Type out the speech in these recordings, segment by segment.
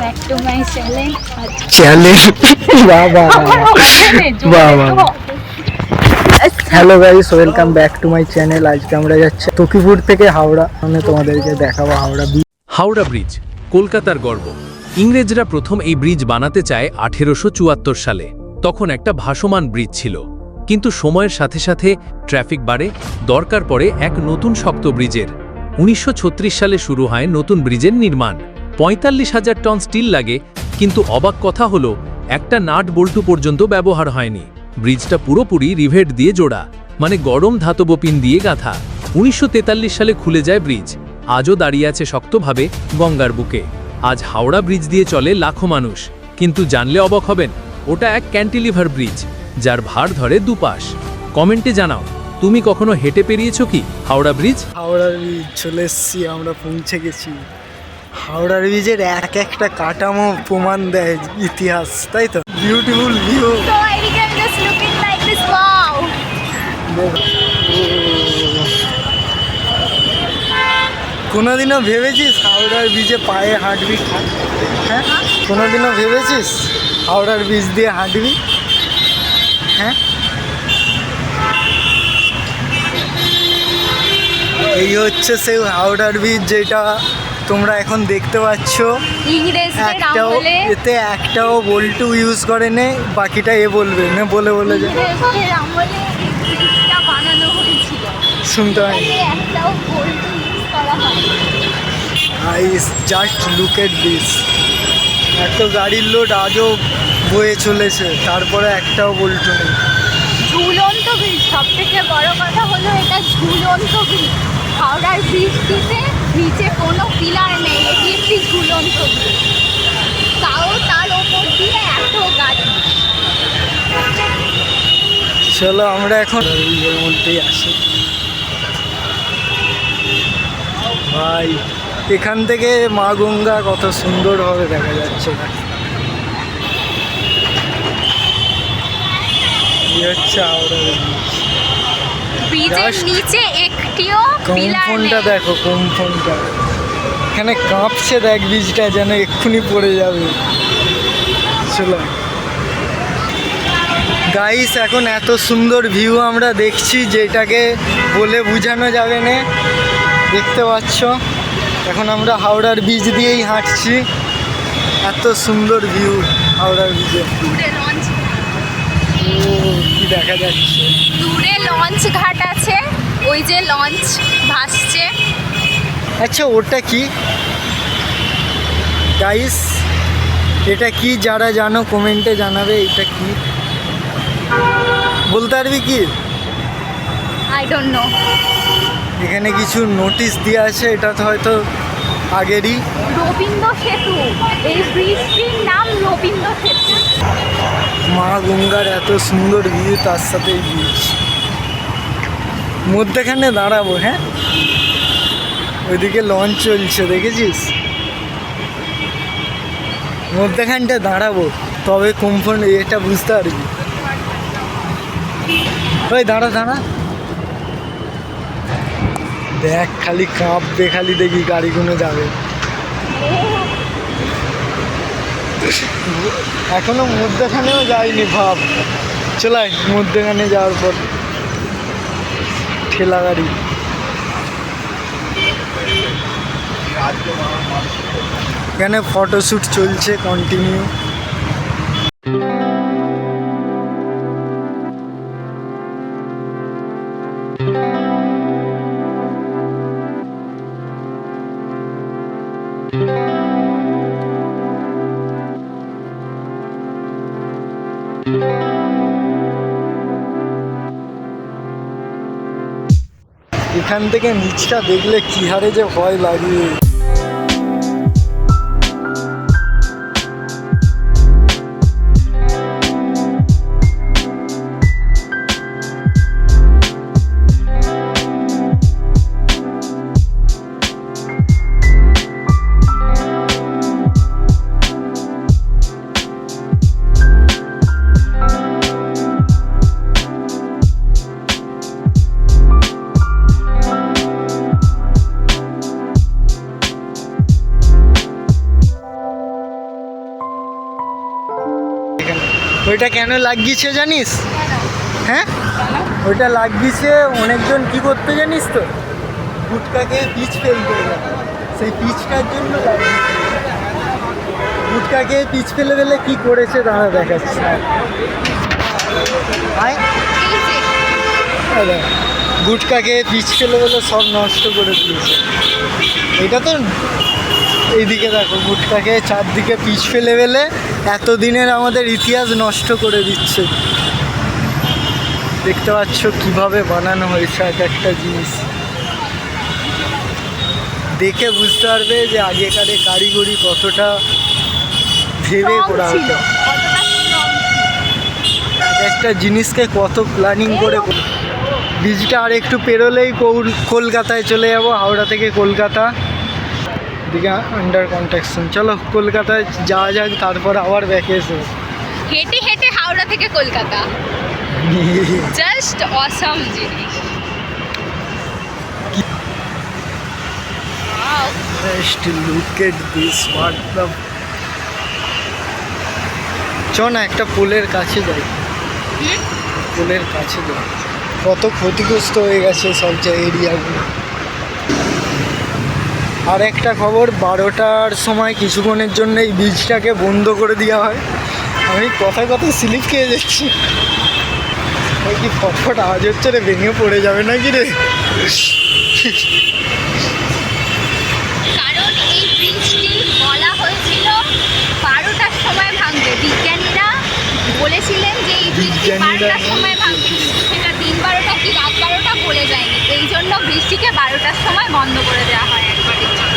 back to my channel. Hello guys, welcome back to my channel. আজকে আমরা যাচ্ছি তকিপুর থেকে হাওড়া। আমি তোমাদেরকে দেখাবো হাওড়া ব্রিজ কলকাতার গর্ব। ইংরেজরা প্রথম এই ব্রিজ বানাতে চায় 1874 সালে। তখন একটা ভাসমান ব্রিজ ছিল, কিন্তু সময়ের সাথে সাথে ট্রাফিক বাড়ে, দরকার পড়ে এক নতুন শক্ত ব্রিজের। 1936 সালে শুরু হয় নতুন ব্রিজের নির্মাণ। 45,000 টন স্টিল লাগে, কিন্তু অবাক কথা হলো একটা নাট বল্টু পর্যন্ত ব্যবহার হয়নি। ব্রিজটা পুরোপুরি রিভেট দিয়ে জোড়া, মানে গরম ধাতব পিন দিয়ে গাঁথা। 1943 সালে খুলে যায় ব্রিজ। আজও দাঁড়িয়ে আছে শক্তভাবে গঙ্গার বুকে। আজ হাওড়া ব্রিজ দিয়ে চলে লাখো মানুষ, কিন্তু জানলে অবাক হবেন, ওটা এক ক্যান্টিলিভার ব্রিজ, যার ভার ধরে দুপাশ। কমেন্টে জানাও, তুমি কখনো হেঁটে পেরিয়েছো কি হাওড়া ব্রিজ? হাওড়া ব্রিজ চলে এসেছি, আমরা পৌঁছে গেছি। হাওড়া ব্রিজের এক একটা কাঠামো প্রমাণ দেয় ইতিহাস, তাই তো? Beautiful view. So I can just looking like this. Wow. কোনোদিনও ভেবেছিস হাওড়ার ব্রিজে পায়ে হাঁটবি? হ্যাঁ, কোনোদিনও ভেবেছিস হাওড়ার ব্রিজ দিয়ে হাঁটবি? হ্যাঁ, এই হচ্ছে সেই হাওড়ার ব্রিজ যেটা তোমরা এখন দেখতে পাচ্ছ। ইংরেজদের একটাও আমলে এতে একটাও বল্টু ইউজ করে নে, বাকিটা এ বলবে না, বলে বলে যায়। ইংরেজদের আমলে এই ব্রিজটা বানানো হয়েছিল। শুনতে হয় এখানে একটাও বল্টু ইউজ করা হয়নি। Just look at this. এত গাড়ির লোড আজও বয়ে চলেছে, তারপরে একটাও বল্টু নেই। ঝুলন্ত ব্রিজ, সব থেকে বড় কথা হলো এটা ঝুলন্ত ব্রিজ। হাওড়ার ব্রিজটিতে নিচে কোনো পিলার নেই, এটি একটি ঝুলন্ত ব্রিজ, তাও তার ওপর দিয়ে এত গাড়ি। চলো আমরা এখন ব্রিজের মধ্যেই আসি। ভাই, এখান থেকে মা গঙ্গা কত সুন্দরভাবে দেখা যাচ্ছে। এই হচ্ছে হাওড়া ব্রিজ। ব্রিজের Just নিচে একটিও পিলার কম্পনটা নেই। দেখো, কম্পনটা এখানে কাঁপছে, দেখ ব্রিজটা যেন এক্ষুনি পড়ে যাবে। চলো গাইস, এখন এত সুন্দর ভিউ আমরা দেখছি যেটাকে বলে বোঝানো যাবে না। দেখতে পাচ্ছ, এখন আমরা হাওড়ার ব্রিজ দিয়েই হাঁটছি। এত সুন্দর ভিউ হাওড়ার ব্রিজে। দূরে লঞ্চ, ও কি দেখা যাচ্ছে। দূরে লঞ্চ ঘাট আছে, ওই যে লঞ্চ ভাসছে। আচ্ছা, ওটা কি গাইস? এটা কি? যারা জানো কমেন্টে জানাবে। এটা কি বলতে পারবি কি? I don't know. এখানে কিছু নোটিশ দেওয়া আছে, এটা তো হয়তো আগেরই। রবীন্দ্র সেতু, এই ব্রিজটির নাম রবীন্দ্র সেতু। মা গঙ্গার এত সুন্দর ভিউ, তার সাথে এই ব্রিজ। মধ্যেখানে দাঁড়াবো, হ্যাঁ? ওইদিকে লঞ্চ চলছে, দেখেছিস? মধ্যেখানটা দাঁড়াবো, তবে কম্পন এটা বুঝতে পারবি। ওই দাঁড়া দাঁড়া, দেখ খালি কাঁপবে, খালি দেখি গাড়িগুলো যাবে। এখনো মধ্যেখানেও যায়নি, ভাব। চলাই মধ্যেখানে যাওয়ার পর ঠেলা গাড়ি। এখানে ফটোশ্যুট চলছে কন্টিনিউ। এখান থেকে নিচটা দেখলে কি হারে যে ভয় লাগে। ওইটা কেন লাগিয়েছে জানিস? হ্যাঁ, ওইটা লাগিয়েছে অনেকজন কি করতে জানিস তো, গুটকাকে পিচ ফেলতে যায়, সেই পিচটার জন্য লাগিয়েছে। গুটকাকে পিচ ফেলে ফেলে কি করেছে তারা দেখাচ্ছে। গুটকাকে পিচ ফেলে ফেলে সব নষ্ট করে দিয়েছে। এটা তো এইদিকে দেখো, গুটকাকে চারদিকে পিচ ফেলে ফেলে এতদিনের আমাদের ইতিহাস নষ্ট করে দিচ্ছে। দেখতে পাচ্ছ কিভাবে বানানো হয়েছে এক একটা জিনিস, দেখে বুঝতে পারবে যে আগেকার কারিগরি কতটা ভেবে করা হতো, এক একটা জিনিসকে কত প্ল্যানিং করে। ব্রিজটা আর একটু পেরোলেই কলকাতায় চলে যাব, হাওড়া থেকে কলকাতা দিকে আন্ডার কনস্ট্রাকশন। চলো কলকাতায় যাওয়া যাক, তারপর আবার ব্যাকে এসে। হেঁটে হেঁটে হাওড়া থেকে কলকাতা, জাস্ট অসাম জিনিস। Just look at this, what the... চ না একটা পোলের কাছে যাই, পোলের কাছে যাই। কত ক্ষতিগ্রস্ত হয়ে গেছে সব এরিয়াগুলো। আর একটা খবর, 12টার সময় কিছুক্ষণের জন্য এই ব্রিজটাকে বন্ধ করে দেওয়া হয়। আমি কথায় কথায় স্লিপ খেয়ে যাচ্ছি। ওই কি ফটফট আওয়াজ হচ্ছে রে, ভেঙে পড়ে যাবে নাকি রে? কারণ এই ব্রিজটি বলা হয়েছিল 12টার সময় ভাঙবে, বিজ্ঞানীরা বলেছিলেন যে এই ব্রিজটি 12টার সময় ভাঙবে, কিন্তু সেটা দিন 12টা কি রাত 12টা বলে যায়নি। এই জন্য ব্রিজটিকে 12টার সময় বন্ধ করে দেওয়া হয় একবারের জন্য।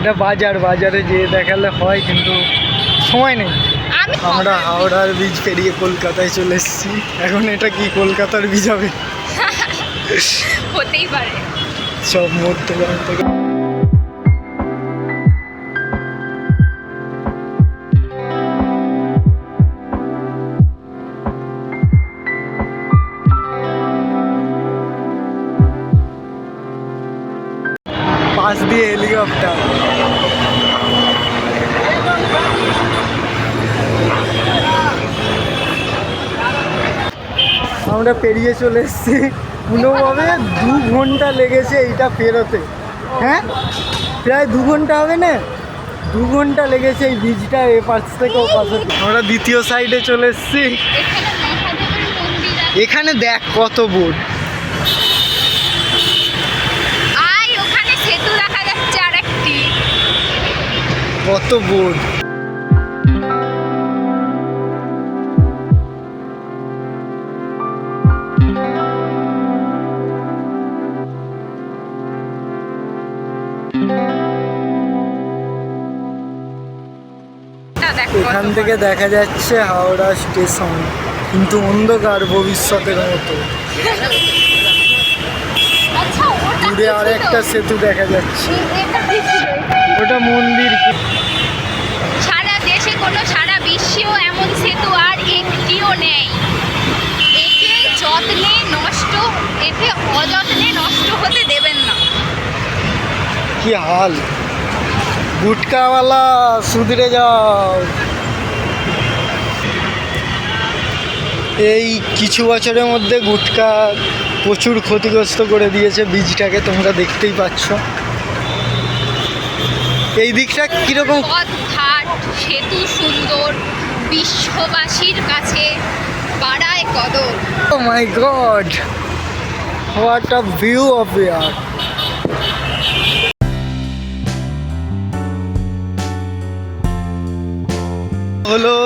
এটা বাজার, বাজারে যেয়ে দেখালে হয় কিন্তু সময় নেই। আমরা হাওড়ার ব্রিজ পেরিয়ে কলকাতায় চলে এসেছি। এখন এটা কি কলকাতার ব্রিজ হবে? হতেই পারে। সব মধ্যগ্রাম থেকে পাশ দিয়ে হেলিকপ্টার। আমরা পেরিয়ে চলে এসেছি। কোনোভাবে 2 ঘন্টা লেগেছে এইটা পেরোতে। হ্যাঁ, প্রায় 2 ঘন্টা হবে না, 2 ঘন্টা লেগেছে এই ব্রিজটা এ পাশ থেকে ও পাশে। আমরা দ্বিতীয় সাইডে চলে এসেছি। এখানে দেখ কত বোট, ওখানে সেতু দেখা যাচ্ছে আরেকটি। কত বোট। এখান থেকে দেখা যাচ্ছে হাওড়া স্টেশন, কিন্তু অন্ধকার ভবিষ্যতের মতো। দূরে আর একটা সেতু দেখা যাচ্ছে, ওটা মন্দির। সারা দেশে কোনো, সারা বিশ্বেও এমন সেতু আর একটিও নেই। একে যত্নে নষ্ট, একে অযত্নে নষ্ট হতে দেবেন না। কি হাল, গুটকাওয়ালা সুধরে যাও। এই কিছু বছরের মধ্যে গুটকা প্রচুর ক্ষতিগ্রস্ত করে দিয়েছে ব্রিজটাকে, তোমরা দেখতেই পাচ্ছ। এই দিকটা কীরকম পথঘাট, সেতু সুন্দর, বিশ্ববাসীর কাছে বাড়ায় কদর। Oh my god! What a view of here! হলো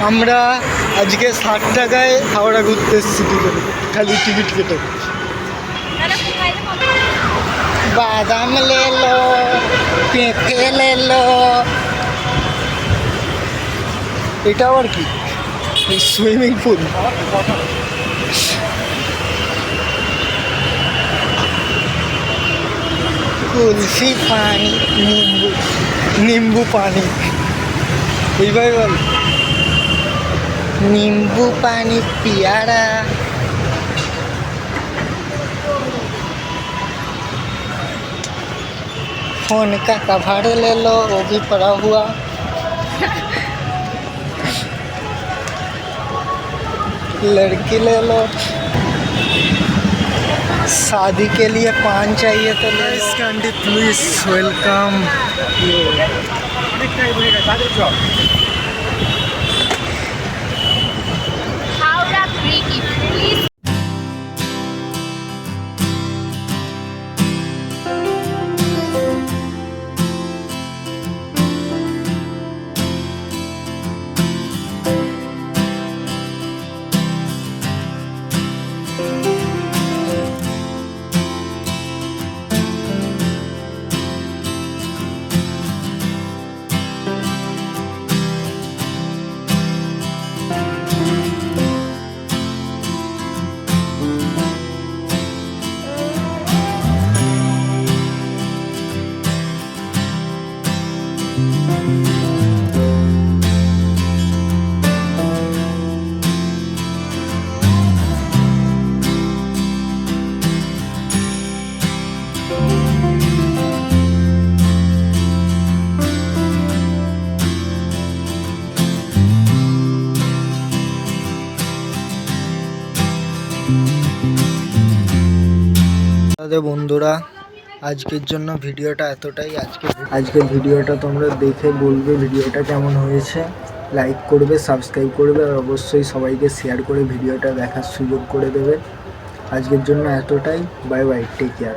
আমরা আজকে 60 টাকায় হাওড়া ঘুরতে এসেছি দুজনে, খালি টিকিট কেটে। বাদাম লেলো, পেঁপে লেলো। এটা আবার কি? Swimming pool. কুলফি পানি, নিম্বু পানি, এইভাবে বল। नींबू पानी पियारा। फोन का कवर ले लो, वो भी पड़ा हुआ। लड़की ले लो, शादी के लिए पान चाहिए तो ले लो। Candy please welcome. Howrah bridge please. বন্ধুরা, আজকের জন্য ভিডিওটা এতটাই। আজকের ভিডিওটা তোমরা দেখে বলবে ভিডিওটা কেমন হয়েছে, লাইক করবে, সাবস্ক্রাইব করবে, আর অবশ্যই সবাইকে শেয়ার করে ভিডিওটা দেখার সুযোগ করে দেবে। আজকের জন্য এতটাই। Bye bye, take care.